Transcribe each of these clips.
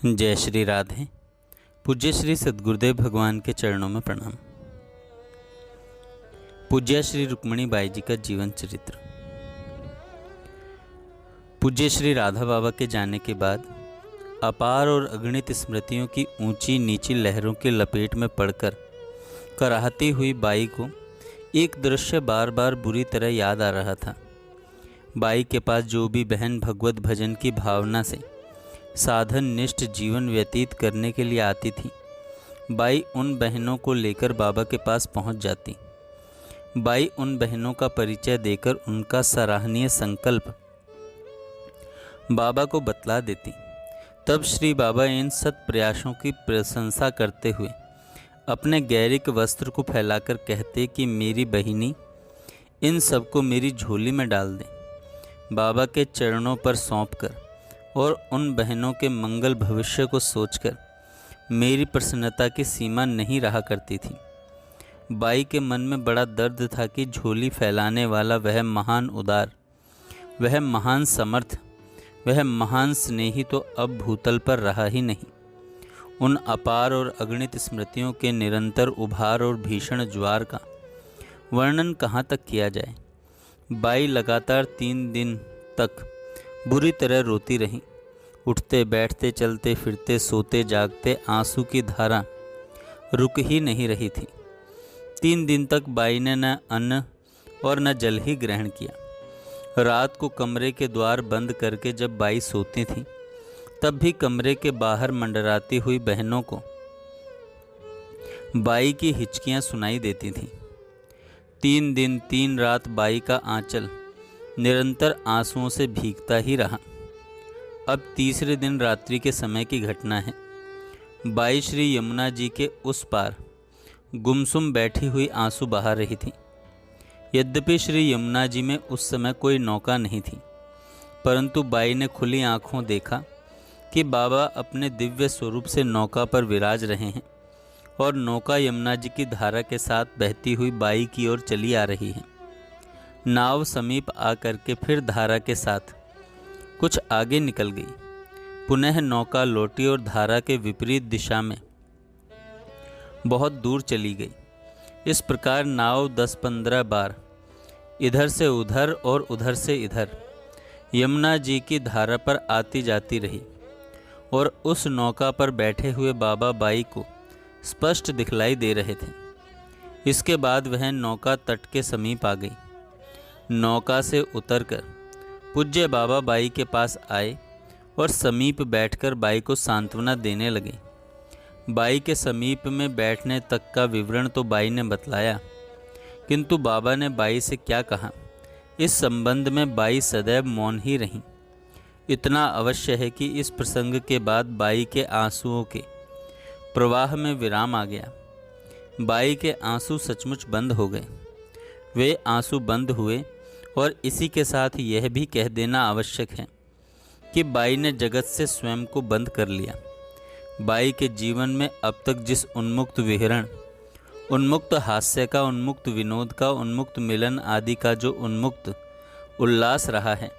जय श्री राधे। पूज्य श्री सद्गुरुदेव भगवान के चरणों में प्रणाम। पूज्य श्री रुक्मणी बाई जी का जीवन चरित्र। पूज्य श्री राधा बाबा के जाने के बाद अपार और अगणित स्मृतियों की ऊंची नीची लहरों के लपेट में पड़कर कराहती हुई बाई को एक दृश्य बार बार बुरी तरह याद आ रहा था। बाई के पास जो भी बहन भगवत भजन की भावना से साधन निष्ठ जीवन व्यतीत करने के लिए आती थी, बाई उन बहनों को लेकर बाबा के पास पहुंच जाती। बाई उन बहनों का परिचय देकर उनका सराहनीय संकल्प बाबा को बतला देती। तब श्री बाबा इन सत प्रयासों की प्रशंसा करते हुए अपने गैरिक वस्त्र को फैलाकर कहते कि मेरी बहिनी, इन सबको मेरी झोली में डाल दें। बाबा के चरणों पर सौंपकर और उन बहनों के मंगल भविष्य को सोचकर मेरी प्रसन्नता की सीमा नहीं रहा करती थी। बाई के मन में बड़ा दर्द था कि झोली फैलाने वाला वह महान उदार, वह महान समर्थ, वह महान स्नेही तो अब भूतल पर रहा ही नहीं। उन अपार और अगणित स्मृतियों के निरंतर उभार और भीषण ज्वार का वर्णन कहाँ तक किया जाए। बाई लगातार 3 दिन तक बुरी तरह रोती रही। उठते बैठते चलते फिरते सोते जागते आंसू की धारा रुक ही नहीं रही थी। 3 दिन तक बाई ने न अन्न और न जल ही ग्रहण किया। रात को कमरे के द्वार बंद करके जब बाई सोती थी, तब भी कमरे के बाहर मंडराती हुई बहनों को बाई की हिचकियां सुनाई देती थीं। 3 दिन 3 रात बाई का आंचल निरंतर आंसुओं से भीगता ही रहा। अब तीसरे दिन रात्रि के समय की घटना है। बाई श्री यमुना जी के उस पार गुमसुम बैठी हुई आंसू बहा रही थी। यद्यपि श्री यमुना जी में उस समय कोई नौका नहीं थी, परंतु बाई ने खुली आंखों देखा कि बाबा अपने दिव्य स्वरूप से नौका पर विराज रहे हैं और नौका यमुना जी की धारा के साथ बहती हुई बाई की ओर चली आ रही है। नाव समीप आकर के फिर धारा के साथ कुछ आगे निकल गई। पुनः नौका लौटी और धारा के विपरीत दिशा में बहुत दूर चली गई। इस प्रकार नाव 10-15 बार इधर से उधर और उधर से इधर यमुना जी की धारा पर आती जाती रही और उस नौका पर बैठे हुए बाबा बाई को स्पष्ट दिखलाई दे रहे थे। इसके बाद वह नौका तट के समीप आ गई। नौका से उतरकर पूज्य बाबा बाई के पास आए और समीप बैठकर बाई को सांत्वना देने लगे। बाई के समीप में बैठने तक का विवरण तो बाई ने बतलाया, किंतु बाबा ने बाई से क्या कहा, इस संबंध में बाई सदैव मौन ही रहीं। इतना अवश्य है कि इस प्रसंग के बाद बाई के आंसुओं के प्रवाह में विराम आ गया। बाई के आंसू सचमुच बंद हो गए। वे आंसू बंद हुए और इसी के साथ यह भी कह देना आवश्यक है कि बाई ने जगत से स्वयं को बंद कर लिया। बाई के जीवन में अब तक जिस उन्मुक्त विहरण, उन्मुक्त हास्य का, उन्मुक्त विनोद का, उन्मुक्त मिलन आदि का जो उन्मुक्त उल्लास रहा है,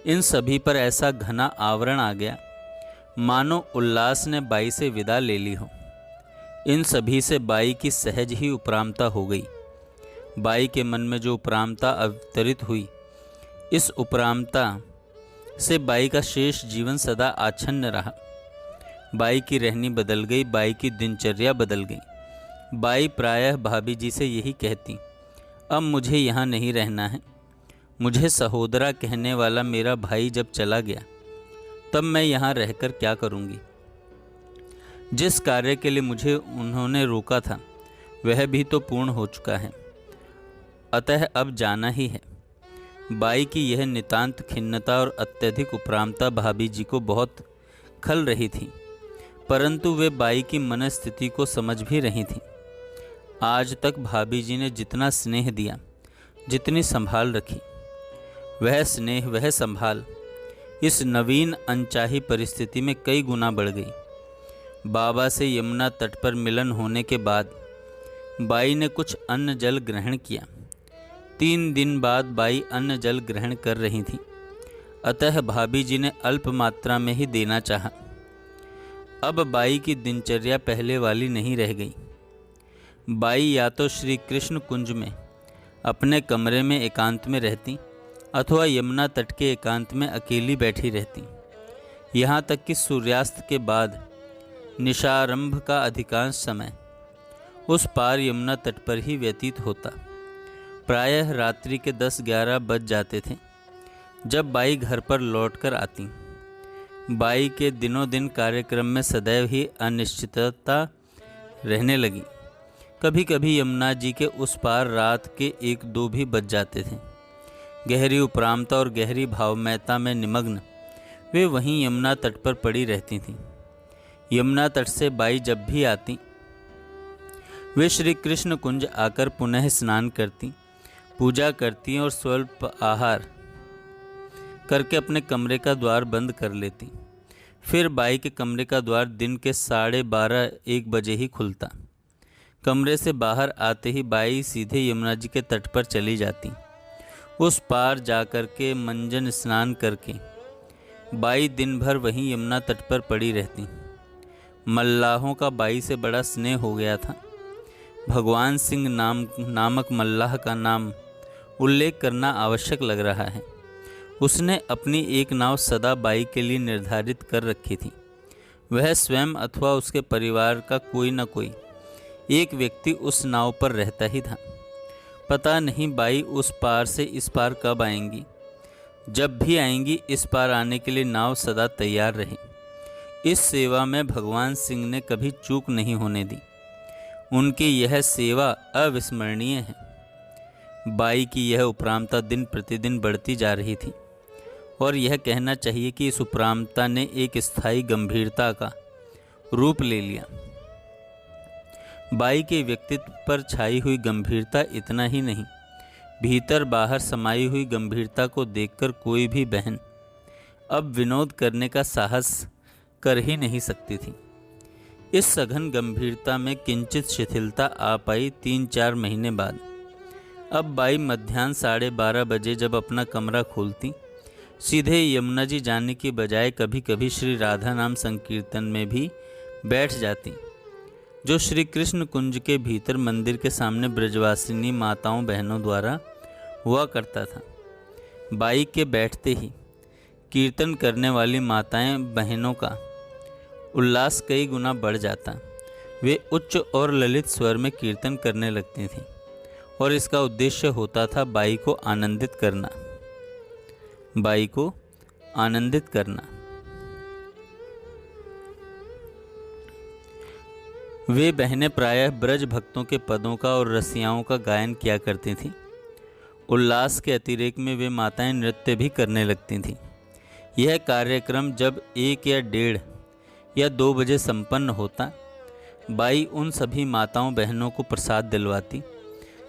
इन सभी पर ऐसा घना आवरण आ गया मानो उल्लास ने बाई से विदा ले ली हो। इन सभी से बाई की सहज ही उपरामता हो गई। बाई के मन में जो उपरामता अवतरित हुई, इस उपरामता से बाई का शेष जीवन सदा आच्छन्न रहा। बाई की रहनी बदल गई, बाई की दिनचर्या बदल गई। बाई प्रायः भाभी जी से यही कहती, अब मुझे यहाँ नहीं रहना है। मुझे सहोदरा कहने वाला मेरा भाई जब चला गया, तब मैं यहाँ रहकर क्या करूँगी। जिस कार्य के लिए मुझे उन्होंने रोका था, वह भी तो पूर्ण हो चुका है, अतः अब जाना ही है। बाई की यह नितांत खिन्नता और अत्यधिक उपरामता भाभी जी को बहुत खल रही थी, परंतु वे बाई की मनस्थिति को समझ भी रही थीं। आज तक भाभी जी ने जितना स्नेह दिया, जितनी संभाल रखी, वह स्नेह, वह संभाल इस नवीन अनचाही परिस्थिति में कई गुना बढ़ गई। बाबा से यमुना तट पर मिलन होने के बाद बाई ने कुछ अन्न जल ग्रहण किया। 3 दिन बाद बाई अन्न जल ग्रहण कर रही थी, अतः भाभी जी ने अल्प मात्रा में ही देना चाहा। अब बाई की दिनचर्या पहले वाली नहीं रह गई। बाई या तो श्री कृष्ण कुंज में अपने कमरे में एकांत में रहती अथवा यमुना तट के एकांत में अकेली बैठी रहती। यहाँ तक कि सूर्यास्त के बाद निशारंभ का अधिकांश समय उस पार यमुना तट पर ही व्यतीत होता। प्रायः रात्रि के 10-11 बज जाते थे जब बाई घर पर लौटकर आती। बाई के दिनों दिन कार्यक्रम में सदैव ही अनिश्चितता रहने लगी। कभी कभी यमुना जी के उस पार रात के 1-2 भी बज जाते थे। गहरी उपरामता और गहरी भावमयता में निमग्न वे वहीं यमुना तट पर पड़ी रहती थीं। यमुना तट से बाई जब भी आती वे श्री कृष्ण कुंज आकर पुनः स्नान करती, पूजा करती और स्वल्प आहार करके अपने कमरे का द्वार बंद कर लेती। फिर बाई के कमरे का द्वार दिन के 12:30-1 बजे ही खुलता। कमरे से बाहर आते ही बाई सीधे यमुना जी के तट पर चली जाती। उस पार जाकर के मंजन स्नान करके बाई दिन भर वहीं यमुना तट पर पड़ी रहती। मल्लाहों का बाई से बड़ा स्नेह हो गया था। भगवान सिंह नामक मल्लाह का नाम उल्लेख करना आवश्यक लग रहा है। उसने अपनी एक नाव सदा बाई के लिए निर्धारित कर रखी थी। वह स्वयं अथवा उसके परिवार का कोई न कोई एक व्यक्ति उस नाव पर रहता ही था। पता नहीं बाई उस पार से इस पार कब आएंगी। जब भी आएंगी इस पार आने के लिए नाव सदा तैयार रही। इस सेवा में भगवान सिंह ने कभी चूक नहीं होने दी। उनकी यह सेवा अविस्मरणीय है। बाई की यह उपरामता दिन प्रतिदिन बढ़ती जा रही थी और यह कहना चाहिए कि इस उपरामता ने एक स्थायी गंभीरता का रूप ले लिया। बाई के व्यक्तित्व पर छाई हुई गंभीरता इतना ही नहीं, भीतर बाहर समाई हुई गंभीरता को देखकर कोई भी बहन अब विनोद करने का साहस कर ही नहीं सकती थी। इस सघन गंभीरता में किंचित शिथिलता आ पाई 3-4 महीने बाद। अब बाई मध्याह्न 12:30 बजे जब अपना कमरा खोलती, सीधे यमुना जी जाने की बजाय कभी कभी श्री राधा नाम संकीर्तन में भी बैठ जाती, जो श्री कृष्ण कुंज के भीतर मंदिर के सामने ब्रजवासिनी माताओं बहनों द्वारा हुआ करता था। बाई के बैठते ही कीर्तन करने वाली माताएं बहनों का उल्लास कई गुना बढ़ जाता। वे उच्च और ललित स्वर में कीर्तन करने लगती थीं और इसका उद्देश्य होता था बाई को आनंदित करना। बाई को आनंदित करना। वे बहनें प्रायः ब्रज भक्तों के पदों का और रसियाओं का गायन किया करती थीं। उल्लास के अतिरेक में वे माताएं नृत्य भी करने लगती थीं। यह कार्यक्रम जब 1 या 1:30 या 2 बजे संपन्न होता, बाई उन सभी माताओं बहनों को प्रसाद दिलवाती,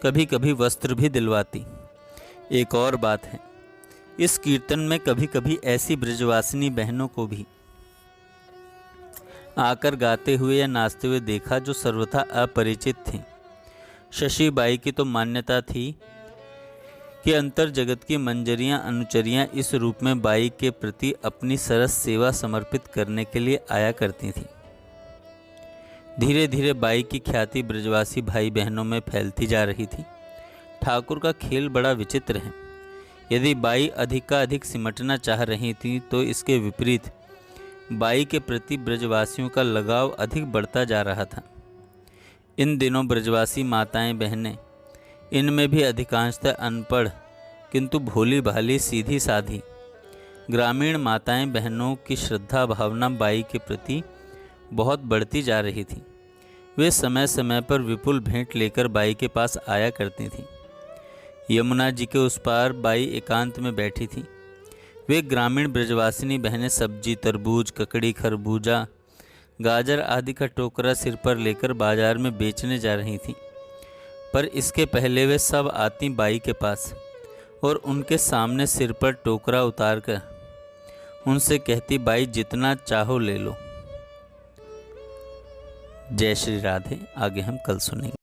कभी कभी वस्त्र भी दिलवाती। एक और बात है, इस कीर्तन में कभी कभी ऐसी ब्रजवासिनी बहनों को भी आकर गाते हुए या नाचते हुए देखा जो सर्वथा अपरिचित थीं। शशि बाई की तो मान्यता थी कि अंतर जगत की मंजरियां अनुचरियां इस रूप में बाई के प्रति अपनी सरस सेवा समर्पित करने के लिए आया करती थीं। धीरे धीरे बाई की ख्याति ब्रजवासी भाई बहनों में फैलती जा रही थी। ठाकुर का खेल बड़ा विचित्र है। यदि बाई अधिकाधिक सिमटना चाह रही थी तो इसके विपरीत बाई के प्रति ब्रजवासियों का लगाव अधिक बढ़ता जा रहा था। इन दिनों ब्रजवासी माताएं बहनें, इनमें भी अधिकांशतः अनपढ़ किंतु भोली भाली सीधी साधी ग्रामीण माताएं बहनों की श्रद्धा भावना बाई के प्रति बहुत बढ़ती जा रही थी। वे समय समय पर विपुल भेंट लेकर बाई के पास आया करती थीं। यमुना जी के उस पार बाई एकांत में बैठी थी। वे ग्रामीण ब्रजवासिनी बहनें सब्जी, तरबूज, ककड़ी, खरबूजा, गाजर आदि का टोकरा सिर पर लेकर बाजार में बेचने जा रही थीं। पर इसके पहले वे सब आती बाई के पास और उनके सामने सिर पर टोकरा उतारकर उनसे कहती, बाई जितना चाहो ले लो। जय श्री राधे। आगे हम कल सुनेंगे।